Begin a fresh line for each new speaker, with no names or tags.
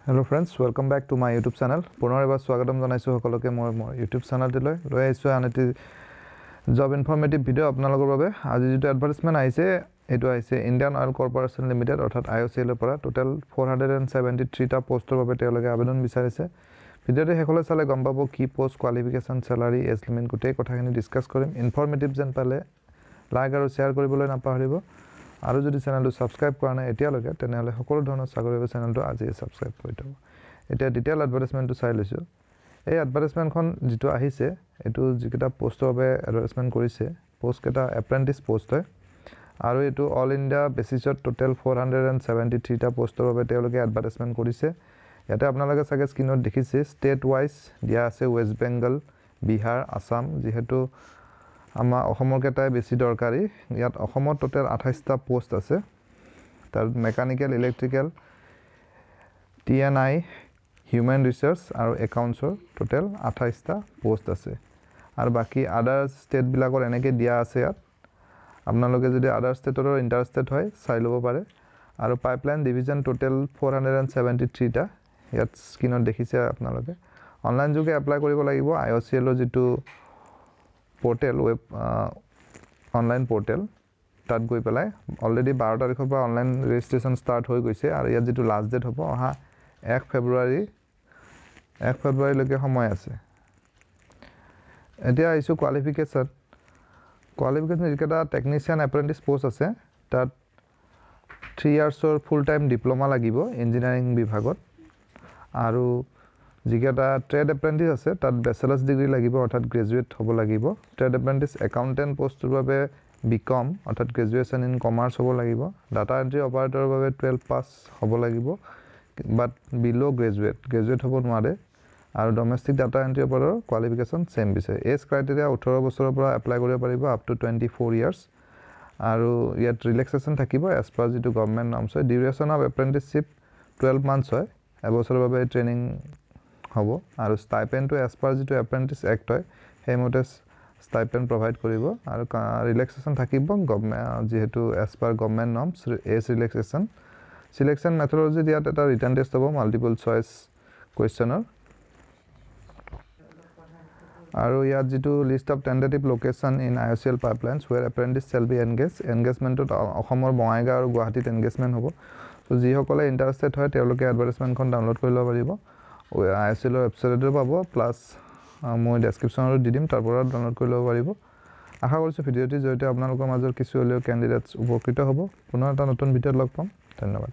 Hello friends, welcome back to my YouTube channel. পুনৰ এবাৰ স্বাগতম জনাইছো সকলোকে মোৰ YouTube চেনেলটিলৈ লৈ আহিছো আনটি জব ইনফৰমেটিভ ভিডিও আপোনালোকৰ বাবে। আজি যেটো এডভাৰটাইজমেন্ট আহিছে এটো আহিছে ইন্ডিয়ান অইল কৰ্পোৰেচন লিমিটেড অৰ্থাৎ IOCL ৰ পৰা টোটাল 473 টা পোষ্টৰ বাবে তেওঁলোকে আবেদন বিচাৰিছে। ভিডিওটো হেকলে চালে গম পাব কি post qualification salary age limit গোটেই কথাখিনি ডিসকাস কৰিম। ইনফৰমেটিভ যেন পালে লাইক আৰু শেয়াৰ কৰিবলৈ নাপাহৰিব। আৰু যদি চেনেলটো সাবস্ক্ৰাইব কৰা নাই এতিয়ালৈকে তেনেহলে সকলো ধৰণৰ চাকৰিৰ চেনেলটো আজি সাবস্ক্ৰাইব কৰি থব। এতিয়া ডিটেইল এডভাৰটাইজমেন্টটো চাই লৈছো। এই এডভাৰটাইজমেন্টখন যেটো আহিছে এটো যিকেটা পোষ্টৰ বাবে এডভাৰটাইজমেন্ট কৰিছে পোষ্ট কেটা এপ্ৰেন্টিছ পোষ্ট হয় আৰু এটো অল ইন্ডিয়া বেচিছত টোটাল 473 টা পোষ্টৰ বাবে তেওঁলোকে এডভাৰটাইজমেন্ট কৰিছে। ইয়াতে আপোনালোকে চাগে স্ক্ৰিনত দেখিছে ষ্টেট ওয়াইজ দিয়া আছে ওয়েস্ট বেংগল, বিহাৰ, আসাম যেহেতু আমাৰ অসমৰ কেটাই বেছি দৰকাৰী। ইয়াত অসমত টোটাল 28 টা পোষ্ট আছে। তাৰ মেকানিক্যাল, ইলেক্ট্ৰিক্যাল, TNI, হিউম্যান ৰিসোৰ্স আৰু একাউন্টছৰ টোটাল 28 টা পোষ্ট আছে। আৰু বাকি আদাৰ ষ্টেট বিলাকৰ এনেকৈ দিয়া আছে ইয়াত। আপোনালোকে যদি আদাৰ ষ্টেটৰ ইন্টাৰেস্টেড হয় চাই ল'ব পাৰে। আৰু পাইপলাইন ডিভিজন টোটাল 473 টা ইয়াত স্ক্ৰিনত দেখিছে আপোনালোকে। অনলাইন যোগে এপ্লাই কৰিব লাগিব। IOCL ৰ যেটো পোৰ্টেল ওয়েব অনলাইন পোৰ্টেল তাত গৈ পেলাই অলৰেডি 12 তাৰিখৰ পৰা অনলাইন ৰেজিষ্ট্ৰেচন ষ্টাৰ্ট হৈ গৈছে আৰু ইয়াত যেটো লাষ্ট ডেট হ'ব অহা 1 ফেব্ৰুৱাৰী লৈকে সময় আছে। এতিয়া আইছো কোৱালিফিকেশন যেটা টেকনিশিয়ান এপ্ৰেন্টিছ পোষ্ট আছে তাত 3 ইয়াৰ্ছৰ ফুল টাইম ডিপ্লোমা লাগিব ইঞ্জিনিয়াৰিং বিভাগত আৰু যিকেটা ট্ৰেড এপ্ৰেন্টিছ আছে তাত ব্যাচেলাৰ্ছ ডিগ্ৰী লাগিব অৰ্থাৎ গ্ৰেজুৱেট হ'ব লাগিব। ট্ৰেড এপ্ৰেন্টিছ একাউন্টেন্ট পোষ্টৰ বাবে বিকম অৰ্থাৎ গ্ৰেজুৱেচন ইন কমাৰ্চ হ'ব লাগিব। ডাটা এন্ট্ৰি অপাৰেটৰৰ বাবে 12 পাছ হ'ব লাগিব বাট বিলো গ্ৰেজুৱেট হ'ব নোৱাৰে। আৰু ডমেষ্টিক ডাটা এন্ট্ৰি অপাৰেটৰৰ কোৱালিফিকেশন সেম বিচাৰে। এজ ক্ৰাইটেৰিয়া 18 বছৰৰ পৰা এপ্লাই কৰিব পাৰিব আপ টু 24 ইয়াৰ্স আৰু ইয়াত ৰিলেক্সেশন থাকিব এজ পাৰ যেটো গভৰ্ণমেন্ট নৰ্মছ হয়। ডিউৰেচন অফ এপ্ৰেন্টিছशिপ 12 মান্থছ হয়। এবছৰৰ বাবে ট্ৰেইনিং হ'ব আৰু ষ্টাইপেন্ডটো এজ পাৰ যেটো এপ্ৰেন্টিছ এক্ট হয় হেমতে ষ্টাইপেন্ড প্ৰভাইড কৰিব আৰু ৰিলেক্সেশন থাকিব যেহেতু age per government norms age relaxation. Selection methodology দিয়াত এটা ৰিটেন টেষ্ট হ'ব মাল্টিপল চয়েস কোৱেশ্চনৰ। আৰু ইয়াত যেটো list of tentative location in IOCL pipelines where apprentice shall be engaged এনগেজমেন্টত অসমৰ বঙাইগাঁও আৰু গুৱাহাটীত এনগেজমেন্ট হ'ব। সো যিসকলে ইন্টাৰেস্টেড হয় তেওঁলোকে এডভাৰটাইজমেন্টখন ডাউনলোড কৰি ল'ব পাৰিব। IOCL ৰ ৱেবছাইটতো পাব প্লাস মই ডেসক্ৰিপচনত দি দিম তাৰ পৰা ডাউনলোড কৰি ল'ব পাৰিব। আশা কৰিছো ভিডিওটি জৰিয়তে আপোনালোকৰ মাজৰ কিছু হলেও ক্যান্ডিডেটস উপকৃত হ'ব। পুনৰ এটা নতুন ভিডিওত লগ পাম। ধন্যবাদ।